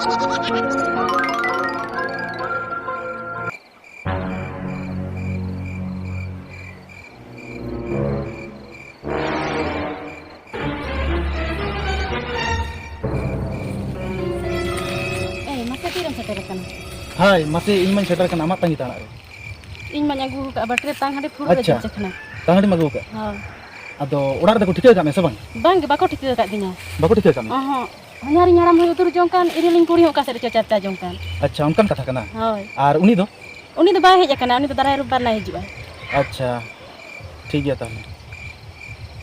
Hai, masih ingin mencedarkan amat tanggi tanah. ᱤᱧ ᱢᱟᱧ ᱟᱹᱜᱩ ᱠᱟᱜ ᱵᱟᱴᱨᱮ ᱛᱟᱝ ᱦᱟᱺᱰᱤ ᱯᱷᱩᱲᱩᱜ ᱨᱮ ᱟᱪᱪᱷᱟ ᱡᱚᱪ ᱠᱟᱱᱟ Tangan di magu ka. ᱦᱳᱭ Ado udah ada kutika kami sebang. ᱵᱟᱝᱜᱮ ᱵᱟᱠᱚ ᱴᱷᱤᱠᱟᱹ ᱟᱠᱟᱫ ᱫᱤᱧᱟ Baku tika kami. ᱚᱦᱚᱸ ᱦᱟᱧᱟᱨᱤᱧ ᱦᱟᱲᱟᱢ ᱦᱚᱸ ᱩᱛᱩᱨ ᱡᱚᱝ ᱠᱟᱱ ᱤᱨᱤᱞᱤᱧ ᱠᱩᱲᱤ ᱦᱚᱸ ᱚᱠᱟ ᱥᱮᱫ ᱨᱮᱪᱚ ᱪᱟᱨᱪᱟ ᱡᱚᱝ ᱠᱟᱱ Acha, unkan kata kana. ᱦᱳᱭ Ar uni do? ᱩᱱᱤ ᱫᱚ ᱵᱟᱭ ᱦᱮᱡ ᱟᱠᱟᱱᱟ ᱩᱱᱤ ᱫᱚ ᱫᱟᱨᱟᱭ ᱨᱳᱵᱵᱟᱨ ᱱᱟᱭ ᱦᱤᱡᱩᱜᱼᱟ Acha. ठीक गया ताहले.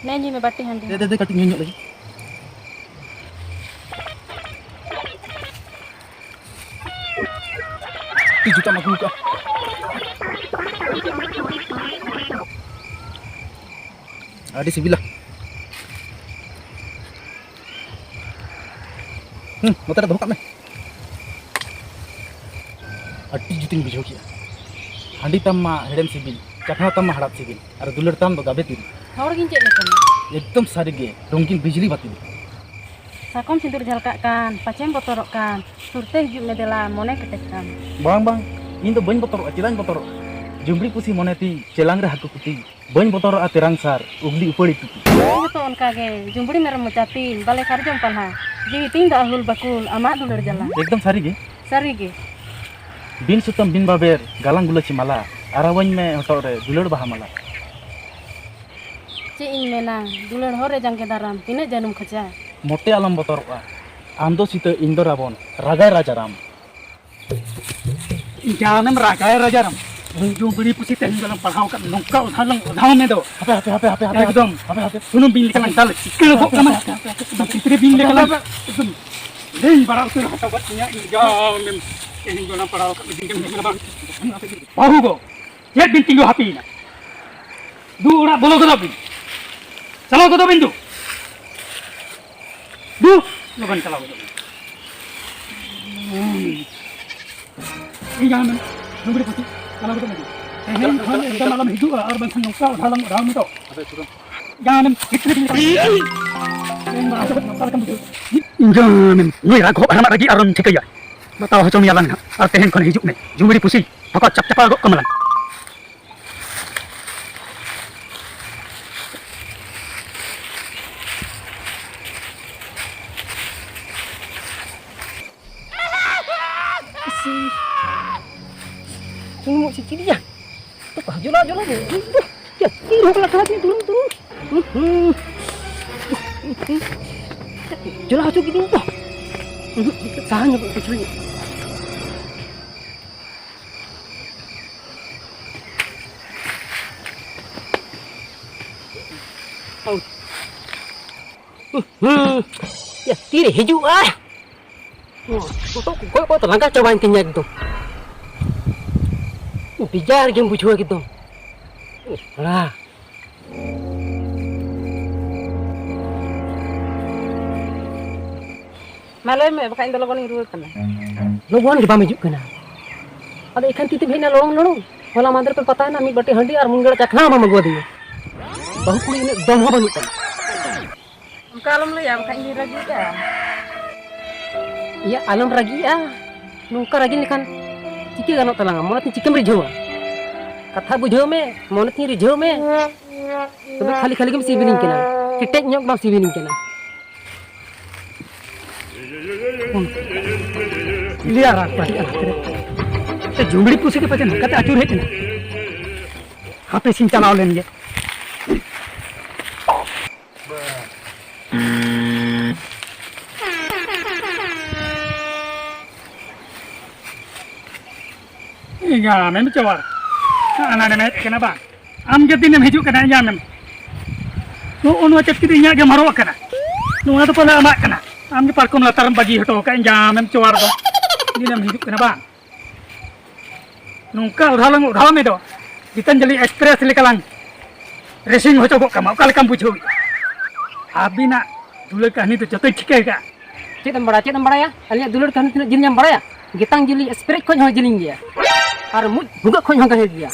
ᱱᱮ ᱧᱩᱭ ᱢᱮ ᱵᱟᱴᱤ ᱦᱟᱺᱰᱤ Dede katik nyonyok lagi. Ti juta magu ka. Adi sibilah. Motor ada buka me. Adi juting bijau kia. Handi tamma hedem sibil. Chakna tamma hadap sibil. Ar dular tam do gabe tiri. ᱦᱚᱲ ᱜᱤᱧ ᱪᱮᱫ ᱞᱮᱠᱟᱱᱟ एकदम सारी गे रंगीन बिजली बाती ᱥᱟᱠᱚᱢ ᱥᱤᱸᱫᱩᱨ ᱡᱷᱟᱞᱠᱟᱜ ᱠᱟᱱ ᱯᱟᱪᱮᱢ ᱵᱚᱛᱚᱨᱚᱜ ᱠᱟᱱ ᱥᱩᱨᱛᱮ ᱦᱤᱡᱩᱜ ᱢᱮ ᱫᱮᱞᱟ ᱢᱚᱱᱮ ᱠᱮᱴᱮᱡ ᱠᱟᱱ bang bang ᱤᱧ ᱫᱚ ᱵᱟᱹᱧ ᱵᱚᱛᱚᱨᱚᱜᱼᱟ ᱪᱮᱫᱟᱧ ᱵᱚᱛᱚᱨᱚᱜ ᱡᱩᱢᱵᱲᱤ ᱯᱩᱥᱤ ᱢᱚᱱᱮᱛᱤ ᱪᱮᱞᱟᱝ ᱨᱮ ᱦᱟᱹᱠᱩ ᱠᱩᱴᱤ ᱵᱟᱹᱧ ᱵᱚᱛᱚᱨᱚᱜᱼᱟ ᱛᱮᱨᱟᱝ ᱥᱟᱨ ᱩᱜᱽᱞᱤ ᱩᱯᱟᱹᱲᱤ ᱴᱩᱠᱩ ᱡᱚᱛᱚ ᱚᱱᱠᱟᱜᱮ ᱡᱩᱢᱵᱲᱤ ᱢᱮᱨᱚᱢ ᱢᱚᱪᱟᱛᱤᱧ ᱵᱟᱞᱮ ᱥᱟᱨᱡᱚᱢ ᱯᱟᱞᱦᱟ ᱡᱤᱣᱤ ᱛᱤᱧ ᱫᱚ ᱟᱦᱩᱞ ᱵᱟᱠᱩᱞ ᱟᱢᱟᱜ ᱫᱩᱞᱟᱹᱲ ᱡᱟᱞᱟ एकदम सारी गे ᱥᱟᱹᱨᱤᱜᱮ बिन सुतम बिन बाबेर गालांग गुलाची माला आरावኝ में हटोर रे दुलड़ बाहा माला ᱪᱮᱫ ᱤᱧ ᱢᱮᱱᱟ ᱫᱩᱞᱟᱹᱲ ᱦᱚᱨ ᱨᱮ ᱡᱟᱸᱜᱮ ᱫᱟᱨᱟᱢ ᱛᱤᱱᱟᱹᱜ ᱡᱟᱹᱱᱩᱢ ᱠᱷᱚᱡᱟ मोटे आलम बतोरᱚᱜᱼᱟ आम दो सीते ᱤᱧ ᱫᱚ रावण रागाय राजाराम जानम रागाय राजाराम जुमड़ी पुसी तेहन गलम पढ़ाओ का नौका उधाव में दो हापे हापे हापे हापे हापे एकदम हापे हापे सुनो बिन लेकर डाल चिकन हो कमा कितने बिन लेकर एकदम दिन बड़ा उतर हटा बच्चियां जाम तेहन गलम पढ़ाओ का बिन लेकर बाहु गो ये बिन तिंगो हापी ना दू उड़ा बोलो कदो बिन चलो कदो बिन दू लोगन चलाओ कदो ini jangan nunggu di putih kalau kita lagi ini kan kita malam hidup arban sang nongka dalam dalam itu jangan itu ini bahasa nongka kan betul jangan ini ragu anak lagi aron cekaya batau hacom yalan artehen kon hidup nih nunggu di pusing maka cap cap agak kemalan Tunggu si Cidi ya. Jola. Ya, turun ke lagi turun. Jola haju gitu tuh. Sahanya kecil. Ya, tiri hiju ah. Kok terlangkah cobain tinggal gitu. Bijar game bujuh gitu. Lah. Malam me bakain do logon ruwet kana. Logon di pamijuk kana. Ada ikan titip hina lorong. Wala mandar pe pata na mi bati handi ar munggala cakna ma magwa diye. Bahu kuli ini dom ha banut kana. Kalam lu ya bakain di ragi ya. Iya alam ragi ya. Nungka ragi ni kan चिके गानो तलांगा मोनती चिकम रिझो कथा बुझो में मोनती रिझो में तबे खाली खाली के सिबिनिंग केना किटेज न्योक बा सिबिनिंग केना लिया रात पाटी ते जुमड़ी पुसी के पचे नकते आचुर हेतना हापे सिन चलाव लेन गे Ya, memang cawar. Anak nenek kenapa? Am jadi nem hijau kena ya mem. Nu unu acap kita ingat dia maruah kena. Nu ada pula amak kena. Am ni parkom lataran bagi hoto kan ya mem cawar tu. Ini nem hijau kenapa? Nungka udah me do. Kita jadi express lekalang. Racing hoto kok kamu kal kamu bujuk. Abi nak dulu kan itu jatuh cikai ka. Cik tambara ya. Aliat dulu kan tidak jin yang bara ya. Gitang jeli express kau yang jeling dia. और मुझ भुगा खोज हो गया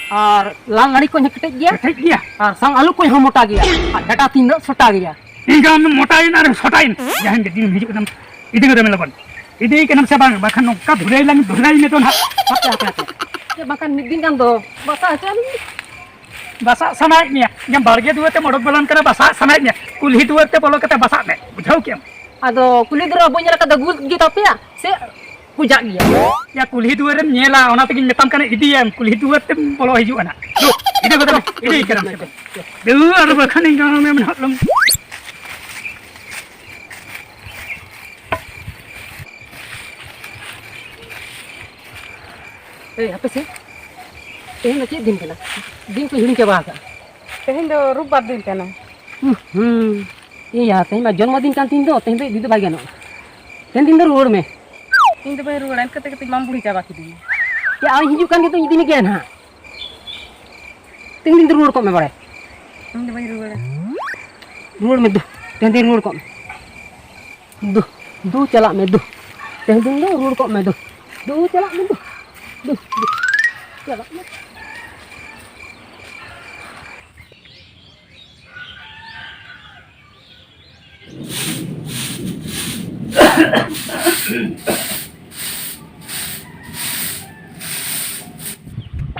और लाल लड़ी को कटे गया और संग आलू को मोटा गया और डाटा तीन छोटा गया इनका मोटा इन और छोटा इन यहां के दिन हिजु एकदम इदिगो दमे लगन Ini kenapa saya bang bahkan nongka dhulai ini tuh nah. Ya makan midin kan do. Basah aja nih. Basa samaiknya yang barge dua te modok balan kena basa samaiknya kulhi dua te bolo kata basa ne bujau kiam Ado kulit dulu punya kata gul gitu apa ya? Saya pujak dia. ya kulhi dua rem nyela ona tegi metam kana idiam kulhi dua te bolo hiju ana do ini kata ini kira dulu ada bahkan yang memang hatlum Apa sih? Cik din kena. Din ko hiling coba ka. Tehin do rubat din kana. Iya, tehin mah jन्मदिन kan tin do, tehin be didu bagian. Tehin tin do road में. Tin do bay rulan kete kete mambu hi jaba kidi. Ya ari hiju kan gitu ini kian ha. Tehin tin do road ko me bare. Tin do bay rulan. Road में दो. tehin tin road ko. दो चला में दो. tehin tin do road ko में दो. दो चला में दो. दो. चला में.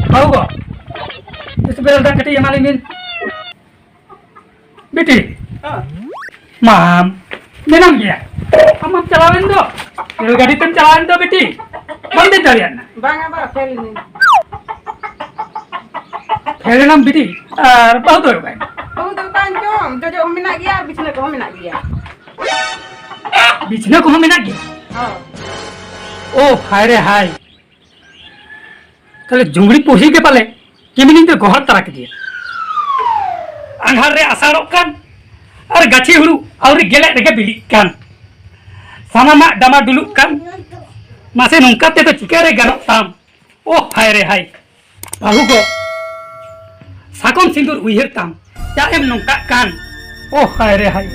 Tahu kok? Itu benar kata yang malingin. Beti. Mam, menang ya. Amam calawan do. Rel gadi tem calawan do beti. Bandi dalian. Bang aba fel ni. Helenam beti. Bau do bang. Oh do kan jom, jojo minak dia bisna ko minak dia. Bichna ko hame nagi. Oh. Oh, हाय रे हाय. তাহলে জুংড়ি পহি কে পালে কেমিনি তো গহর তারাকে দিয়ে আন্ধার রে আসাড়ক কান আর গাছি হুড়ু আউরি গেলে রেগে বিলি কান সামামা ডামা ডুলুক কান মাসে নঙ্কাতে তো চিকারে গানক তাম ও হায় রে হায় বাহু গো সাকম সিন্দুর উইহের তাম যা এম নঙ্কা কান ও হায় রে হায়